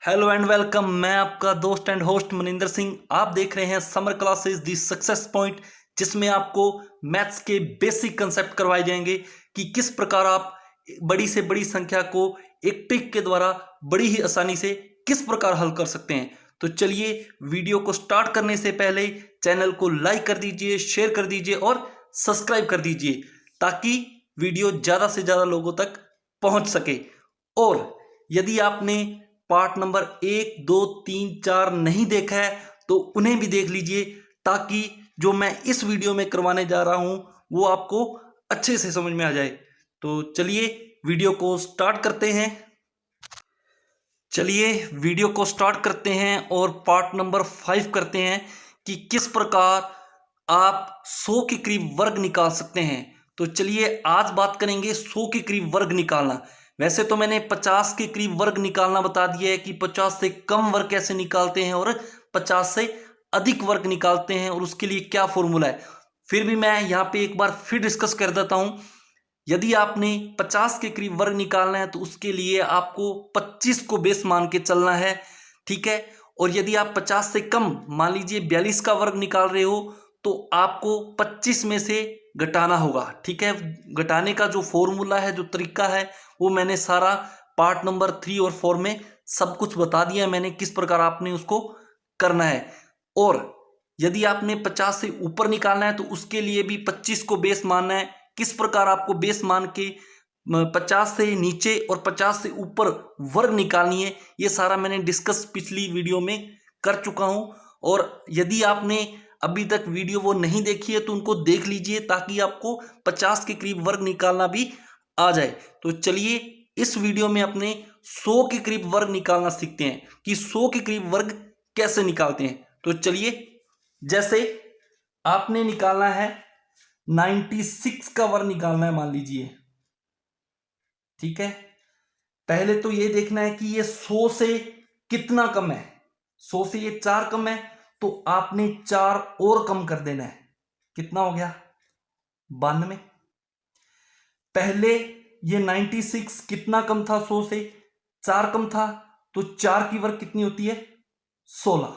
Hello and welcome. मैं आपका दोस्त एंड होस्ट मनिंदर सिंह। आप देख रहे हैं समर क्लासेस दी सक्सेस पॉइंट, जिसमें आपको मैथ्स के बेसिक कंसेप्ट करवाए जाएंगे कि किस प्रकार आप बड़ी से बड़ी संख्या को एक ट्रिक के द्वारा बड़ी ही आसानी से किस प्रकार हल कर सकते हैं। तो चलिए, वीडियो को स्टार्ट करने से पहले चैनल को लाइक कर दीजिए, शेयर कर दीजिए और सब्सक्राइब कर दीजिए, ताकि वीडियो ज़्यादा से ज़्यादा लोगों तक पहुंच सके। और यदि आपने पार्ट नंबर 1, 2, 3, 4 नहीं देखा है तो उन्हें भी देख लीजिए, ताकि जो मैं इस वीडियो में करवाने जा रहा हूं वो आपको अच्छे से समझ में आ जाए। तो चलिए वीडियो को स्टार्ट करते हैं। और पार्ट नंबर 5 करते हैं कि किस प्रकार आप 100 के करीब वर्ग निकाल सकते हैं। तो चलिए आज बात करेंगे 100 के करीब वर्ग निकालना। वैसे तो मैंने 50 के करीब वर्ग निकालना बता दिया है कि 50 से कम वर्ग कैसे निकालते हैं और 50 से अधिक वर्ग निकालते हैं और उसके लिए क्या फॉर्मूला है। फिर भी मैं यहाँ पे एक बार फिर डिस्कस कर देता हूँ। यदि आपने 50 के करीब वर्ग निकालना है तो उसके लिए आपको 25 को बेस मान के चलना है, ठीक है। और यदि आप 50 से कम, मान लीजिए 42 का वर्ग निकाल रहे हो, तो आपको 25 में से घटाना होगा, ठीक है। घटाने का जो फॉर्मूला है, जो तरीका है, वो मैंने सारा पार्ट नंबर 3 और 4 में सब कुछ बता दिया है मैंने, किस प्रकार आपने उसको करना है। और यदि आपने 50 से ऊपर निकालना है तो उसके लिए भी 25 को बेस मानना है। किस प्रकार आपको बेस मान के 50 से नीचे और 50 से ऊपर वर्ग निकालनी है, ये सारा मैंने डिस्कस पिछली वीडियो में कर चुका हूं। और यदि आपने अभी तक वीडियो वो नहीं देखी है तो उनको देख लीजिए, ताकि आपको 50 के करीब वर्ग निकालना भी आ जाए। तो चलिए इस वीडियो में अपने 100 के करीब वर्ग निकालना सीखते हैं कि 100 के करीब वर्ग कैसे निकालते हैं। तो चलिए, जैसे आपने निकालना है 96 का वर्ग निकालना है, मान लीजिए, ठीक है। पहले तो ये देखना है कि ये 100 से कितना कम है। 100 से ये 4 कम है तो आपने 4 और कम कर देना है। कितना हो गया? 92। पहले ये 96 कितना कम था? 100 से 4 कम था, तो 4 की वर्ग कितनी होती है? 16।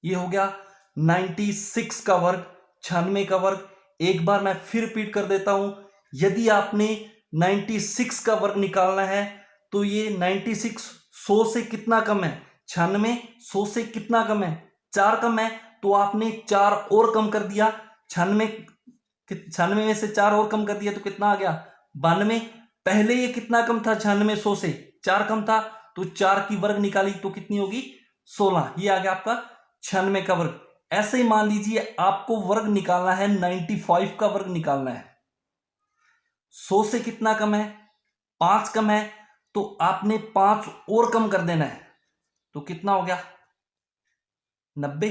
ये हो गया 96 का वर्ग, 96 का वर्ग। एक बार मैं फिर रिपीट कर देता हूं, यदि आपने 96 का वर्ग निकालना है तो ये 96 100 से कितना कम है? 96 100 से कितना कम है? 4 कम है, तो आपने 4 और कम कर दिया। 96 में से 4 और कम कर दिया तो कितना आ गया? 92। पहले ये कितना कम था? 96 100 से 4 कम था, तो 4 की वर्ग निकाली तो कितनी होगी? 16। ये आ गया आपका 96 का वर्ग। ऐसे ही मान लीजिए आपको वर्ग निकालना है 95 का वर्ग निकालना है। 100 से कितना कम है? 5 कम है, तो आपने 5 और कम कर देना है, तो कितना हो गया? 90।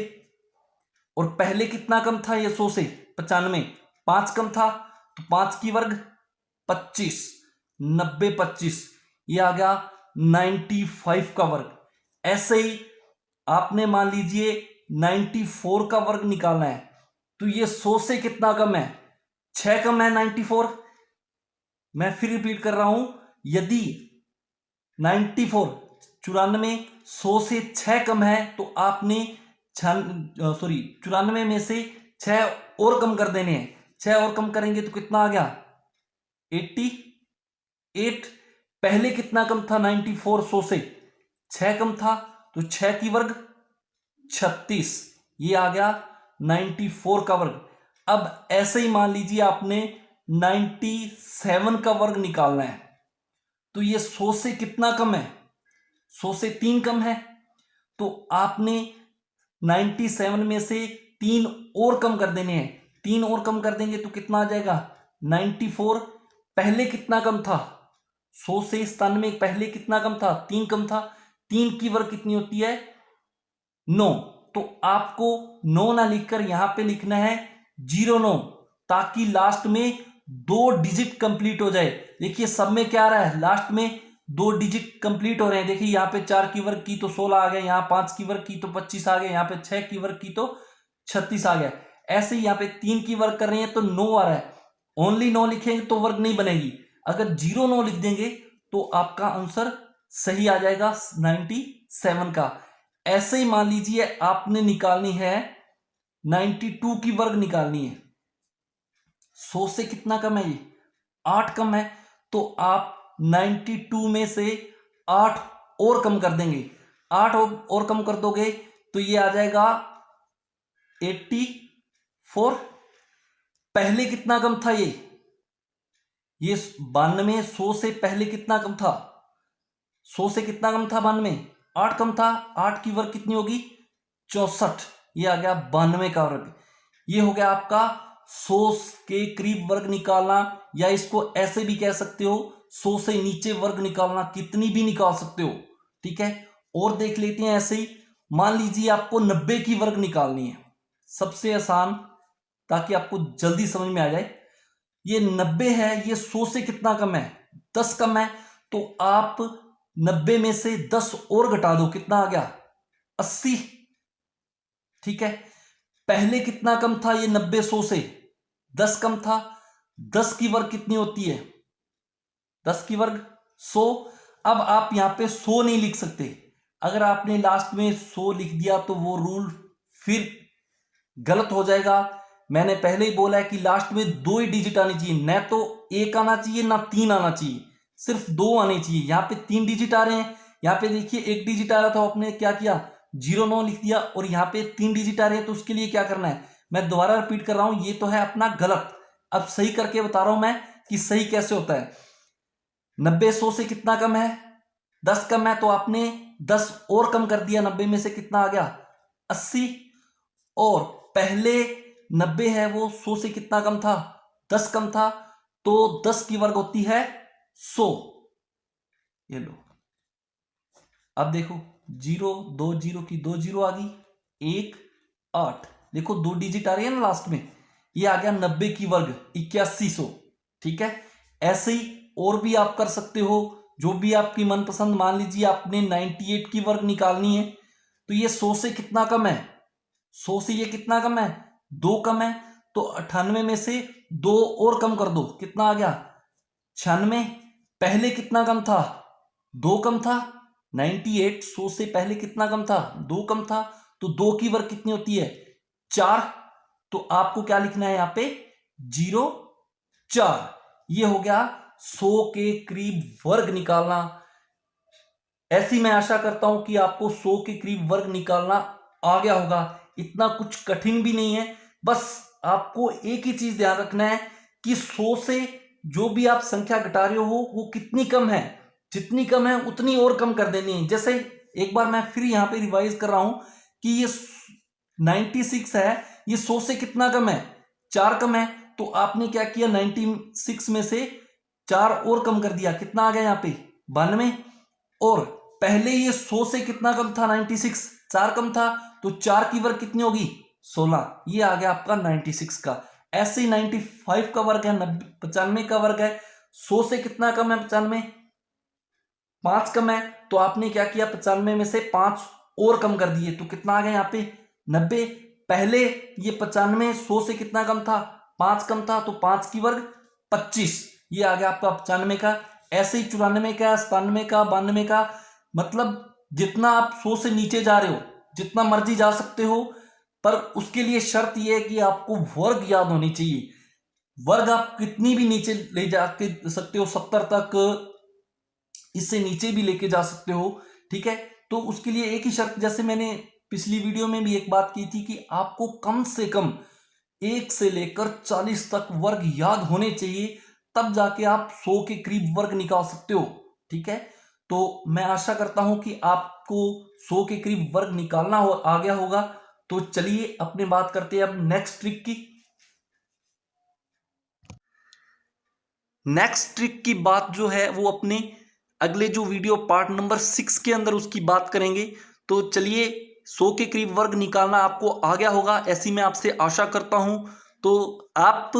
और पहले कितना कम था? ये 100 से 95, 5 कम था, तो 5 की वर्ग 25, 90 25, ये आ गया 95 का वर्ग। ऐसे ही आपने मान लीजिए 94 का वर्ग निकालना है, तो ये 100 से कितना कम है? 6 कम है 94। मैं फिर रिपीट कर रहा हूं, यदि 94 94 100 से 6 कम है तो आपने 94 में से 6 और कम कर देने हैं। 6 और कम करेंगे तो कितना आ गया? 88। पहले कितना कम था? 94 100 से 6 कम था, तो 6 की वर्ग 36, ये आ गया 94 का वर्ग। अब ऐसे ही मान लीजिए आपने 97 का वर्ग निकालना है, तो ये 100 से कितना कम है? 100 से 3 कम है, तो आपने 97 में से 3 और कम कर देने हैं। 3 और कम कर देंगे तो कितना आ जाएगा? 94। पहले कितना कम था? 100 से 97 पहले कितना कम था? 3 कम था। 3 की वर्ग कितनी होती है? 9। तो आपको 9 ना लिखकर यहां पे लिखना है 09, ताकि लास्ट में 2 डिजिट कंप्लीट हो जाए। देखिए सब में क्या आ रहा है? लास्ट में 2 डिजिट कंप्लीट हो रहे हैं। देखिए यहाँ पे 4 की वर्ग की तो 16 आ गया, यहाँ 5 की वर्ग की तो 25 आ गया, यहाँ पे 6 की वर्ग की तो 36 आ गया। ऐसे ही यहाँ पे 3 की वर्ग कर रहे हैं तो 9 आ रहा है। ओनली 9 लिखेंगे तो वर्ग नहीं बनेगी। अगर 09 लिख देंगे तो आपका आंसर सही आ जाएगा 97। 7 का। ऐसे ही मान लीजिए आपने निकालनी है 92 की वर्ग निकालनी है। 100 से कितना कम है, ये 8 कम है, तो आप 92 में से 8 और कम कर देंगे। 8 और कम कर दोगे तो ये आ जाएगा 84। पहले कितना कम था ये 92, 100 से पहले कितना कम था, 100 से कितना कम था 92, 8 कम था। 8 की वर्ग कितनी होगी 64, ये आ गया 92 का वर्ग। ये हो गया आपका 100 के करीब वर्ग निकालना, या इसको ऐसे भी कह सकते हो 100 से नीचे वर्ग निकालना, कितनी भी निकाल सकते हो, ठीक है। और देख लेते हैं ऐसे ही, मान लीजिए आपको 90 की वर्ग निकालनी है, सबसे आसान, ताकि आपको जल्दी समझ में आ जाए। ये 90 है, ये 100 से कितना कम है 10 कम है, तो आप 90 में से 10 और घटा दो, कितना आ गया 80, ठीक है। पहले कितना कम था ये 90 100 से 10 कम था। 10 की वर्ग कितनी होती है 10 की वर्ग 100। अब आप यहां पे 100 नहीं लिख सकते, अगर आपने लास्ट में 100 लिख दिया तो वो रूल फिर गलत हो जाएगा। मैंने पहले ही बोला है कि लास्ट में 2 ही डिजिट आनी चाहिए, न तो 1 आना चाहिए ना 3 आना चाहिए, सिर्फ 2 आने चाहिए। यहाँ पे 3 डिजिट आ रहे हैं, यहाँ पे देखिए 1 डिजिट आ रहा था, आपने क्या किया 09 लिख दिया, और यहाँ पे 3 डिजिट आ रहे हैं, तो उसके लिए क्या करना है, मैं दोबारा रिपीट कर रहा हूं, ये तो है अपना गलत। अब सही करके बता रहा हूं मैं कि सही कैसे होता है। 90 100 से कितना कम है 10 कम है, तो आपने 10 और कम कर दिया, 90 में से कितना आ गया 80। और पहले 90 है वो 100 से कितना कम था 10 कम था, तो 10 की वर्ग होती है 100। ये लो, अब देखो 0 2 0 की 2 0 आ गई, 1 8, देखो 2 डिजिट आ रही है ना लास्ट में, ये आ गया 90 की वर्ग 8100, ठीक है। ऐसे ही और भी आप कर सकते हो, जो भी आपकी मनपसंद। मान लीजिए आपने 98 की वर्ग निकालनी है, तो ये 100 से कितना कम है 100 से ये कितना कम है 2 कम है, तो 98 में से 2 और कम कर दो, कितना आ गया 96। पहले कितना कम था 2 कम था, 98 100 से पहले कितना कम था 2 कम था, तो 2 की वर्ग कितनी होती है 4, तो आपको क्या लिखना है यहाँ पे 0 4। ये हो गया 100 के करीब वर्ग निकालना। ऐसी मैं आशा करता हूं कि आपको 100 के करीब वर्ग निकालना आ गया होगा। इतना कुछ कठिन भी नहीं है, बस आपको एक ही चीज ध्यान रखना है कि 100 से जो भी आप संख्या घटा रहे हो वो कितनी कम है, जितनी कम है उतनी और कम कर देनी है। जैसे एक बार मैं फिर यहां पे रिवाइज कर रहा हूं कि ये 96 है, ये 100 से कितना कम है 4 कम है, तो आपने क्या किया 96 में से 4 और कम कर दिया, कितना आ गया यहाँ पे 92। और पहले ये 100 से कितना कम था 96 4 कम था, तो 4 की वर्ग कितनी होगी 16, ये आ गया आपका 96 का। ऐसे ही 95 का वर्ग है 95 का वर्ग है, 100 से कितना कम है 95 5 कम है, तो आपने क्या किया 95 में से 5 और कम कर दिए, तो कितना आ गया यहाँ पे 90। पहले ये 95 100 से कितना कम था 5 कम था, तो 5 की वर्ग 25, ये आ गया आपका 95 का। ऐसे ही 94 का 97 का 92 का, मतलब जितना आप 100 से नीचे जा रहे हो जितना मर्जी जा सकते हो, पर उसके लिए शर्त यह है कि आपको वर्ग याद होनी चाहिए। वर्ग आप कितनी भी नीचे ले जाके सकते हो 70 तक, इससे नीचे भी लेके जा सकते हो, ठीक है। तो उसके लिए एक ही शर्त, जैसे मैंने पिछली वीडियो में भी एक बात की थी कि आपको कम से कम 1 से लेकर 40 तक वर्ग याद होने चाहिए, तब जाके आप 100 के करीब वर्ग निकाल सकते हो, ठीक है। तो मैं आशा करता हूं कि आपको 100 के करीब वर्ग निकालना आ गया होगा। तो चलिए अपने बात करते हैं अब नेक्स्ट ट्रिक की। नेक्स्ट ट्रिक की बात जो है वो अपने अगले जो वीडियो पार्ट नंबर 6 के अंदर उसकी बात करेंगे। तो चलिए 100 के करीब वर्ग निकालना आपको आ गया होगा, ऐसी मैं आपसे आशा करता हूं। तो आप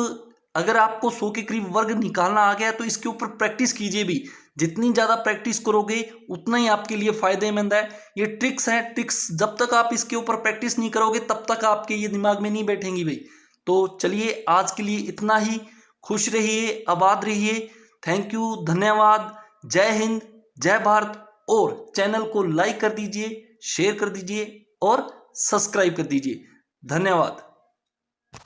अगर आपको 100 के करीब वर्ग निकालना आ गया तो इसके ऊपर प्रैक्टिस कीजिए भी, जितनी ज़्यादा प्रैक्टिस करोगे उतना ही आपके लिए फ़ायदेमंद है। ये ट्रिक्स हैं, ट्रिक्स जब तक आप इसके ऊपर प्रैक्टिस नहीं करोगे तब तक आपके ये दिमाग में नहीं बैठेंगी भाई। तो चलिए आज के लिए इतना ही। खुश रहिए, आबाद रहिए। थैंक यू, धन्यवाद। जय हिंद, जय भारत, और चैनल को लाइक कर दीजिए, शेयर कर दीजिए और सब्सक्राइब कर दीजिए। धन्यवाद।